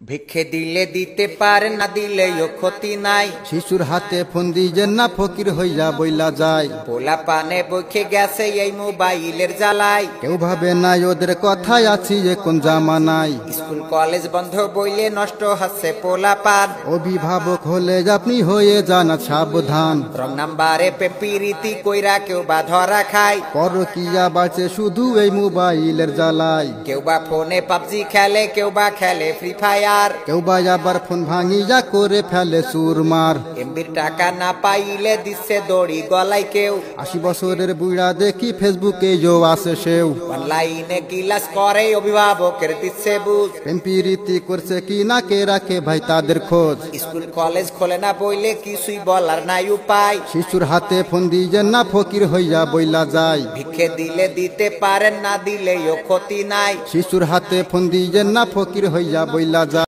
ভিক্ষে দিলে দিতে পারে, না দিলেও ক্ষতি নাই। শিশুর হাতে ফোন দিয়ে না ফকির হইয়া বইলা যায়। পোলা পানে বইখে গেছে এই মোবাইলের জ্বালাই। কেউ ভাবে নাই ওদের কথাই আছি কোন জামানায়। স্কুল কলেজ বন্ধ বইলে নষ্ট হচ্ছে পোলা পান। অভিভাবক হলে আপনি হয়ে যান সাবধান। রং নাম্বারে পেপিরিতি কইরা কেউ বা ধরা খায়। পরকিয়া বাড়ছে শুধু এই মোবাইলের জ্বালায়। কেউ বা ফোনে পাবজি খেলে, কেউ বা খেলে ফ্রি ফায়ার। কেউ বা আবার ফোন ভাঙিয়া করে ফেলে চুরমার। এমবির টাকা না পাইলে দিচ্ছে দড়ি গলায় কেউ। 80 বছরের বুড়া দেখি ফেসবুকে আছে সেও। অনলাইনে ক্লাস করে অভিভাবকের দিচ্ছে বুঝ। প্রেমপিরিতি করছে কি না কে রাখে ভাই তাদের খোঁজ। স্কুল কলেজ খোলে না বইলে কিছুই বলার নাই উপায়। শিশুর হাতে ফোন দিয়ে না ফকির হইয়া বইলা যায়। ভিক্ষে দিলে দিতে পারেন, না দিলেও ক্ষতি নাই। শিশুর হাতে ফোন দিয়ে না ফকির হইয়া বইলা যায়।